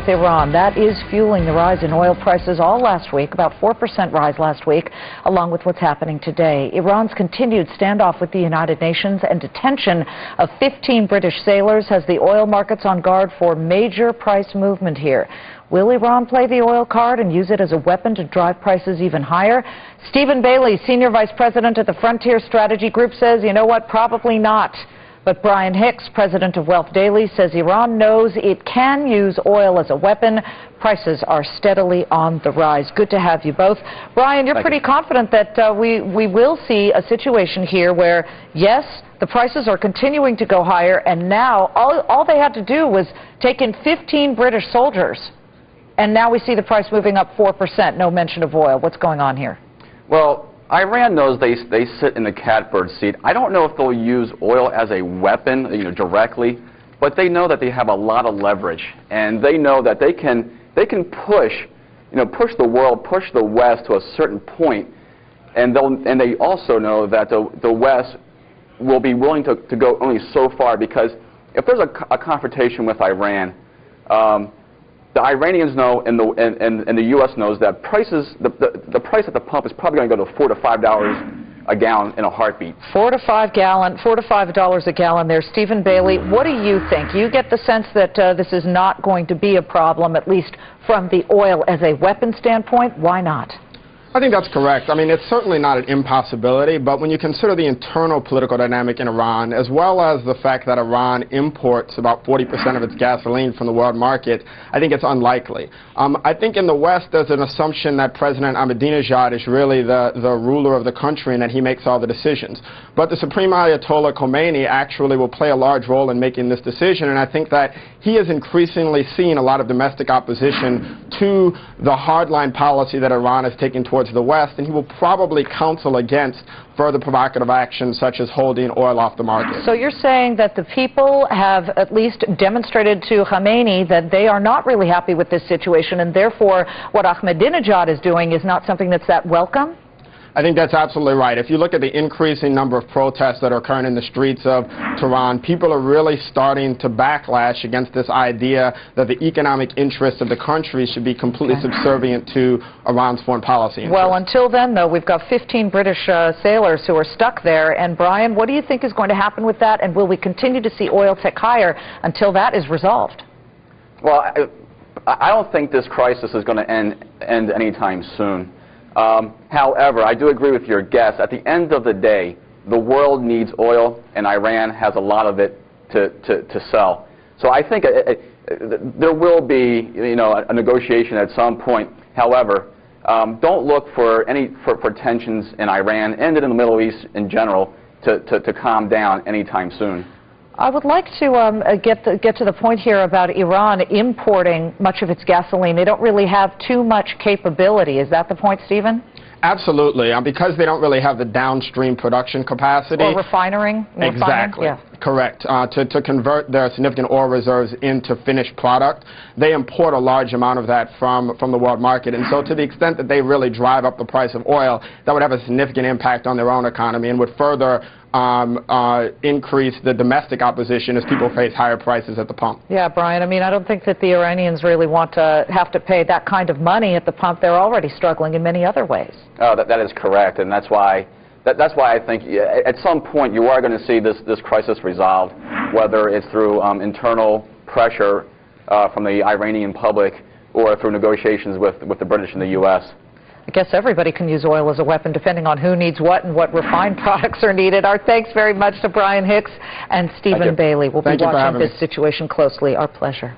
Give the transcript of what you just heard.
with Iran. That is fueling the rise in oil prices all last week, about 4% rise last week, along with what's happening today. Iran's continued standoff with the United Nations and detention of 15 British sailors has the oil markets on guard for major price movement here. Will Iran play the oil card and use it as a weapon to drive prices even higher? Stephen Bailey, Senior Vice President at the Frontier Strategy Group, says, you know what, probably not. But Brian Hicks, president of Wealth Daily, says Iran knows it can use oil as a weapon. Prices are steadily on the rise. Good to have you both. Brian, you're pretty confident that we will see a situation here where, yes, the prices are continuing to go higher, and now all they had to do was take in 15 British soldiers, and now we see the price moving up 4%, no mention of oil. What's going on here? Well, Iran knows they sit in the catbird seat. I don't know if they'll use oil as a weapon, directly, but they know that they have a lot of leverage, and they know that they can push, push the world, push the West to a certain point, and they also know that the West will be willing to go only so far, because if there's a confrontation with Iran, the Iranians know and the U.S. knows that the price at the pump is probably going to go to $4 to $5 a gallon in a heartbeat. $4 to $5 a gallon there. Stephen Bailey, what do you think? You get the sense that this is not going to be a problem, at least from the oil as a weapon standpoint. Why not? I think that's correct. I mean, it's certainly not an impossibility, but when you consider the internal political dynamic in Iran, as well as the fact that Iran imports about 40% of its gasoline from the world market, I think it's unlikely. I think in the West, there's an assumption that President Ahmadinejad is really the ruler of the country and that he makes all the decisions. But the Supreme Ayatollah Khomeini actually will play a large role in making this decision, and I think that he has increasingly seen a lot of domestic opposition to the hardline policy that Iran has taken towards the West, and he will probably counsel against further provocative actions such as holding oil off the market. So you're saying that the people have at least demonstrated to Khomeini that they are not really happy with this situation, and therefore what Ahmadinejad is doing is not something that's that welcome? I think that's absolutely right. If you look at the increasing number of protests that are occurring in the streets of Tehran, people are really starting to backlash against this idea that the economic interests of the country should be completely subservient to Iran's foreign policy interests. Well, until then, though, we've got 15 British sailors who are stuck there. And, Brian, what do you think is going to happen with that? And will we continue to see oil tick higher until that is resolved? Well, I don't think this crisis is going to end anytime soon. However, I do agree with your guess. At the end of the day, the world needs oil, and Iran has a lot of it to sell. So I think there will be, a negotiation at some point. However, don't look for tensions in Iran and in the Middle East in general to calm down anytime soon. I would like to get to the point here about Iran importing much of its gasoline. They don't really have too much capability. Is that the point, Stephen? Absolutely. Because they don't really have the downstream production capacity. Or refining? Exactly. Yeah. Correct. To convert their significant oil reserves into finished product, they import a large amount of that from the world market. And so to the extent that they really drive up the price of oil, that would have a significant impact on their own economy and would further increase the domestic opposition as people face higher prices at the pump. Yeah, Brian, I mean, I don't think that the Iranians really want to have to pay that kind of money at the pump. They're already struggling in many other ways. Oh, that is correct, and that's why I think at some point you are going to see this crisis resolved, whether it's through internal pressure from the Iranian public or through negotiations with the British and the U.S. I guess everybody can use oil as a weapon depending on who needs what and what refined products are needed. Our thanks very much to Brian Hicks and Stephen Bailey. We'll be watching this situation closely. Our pleasure.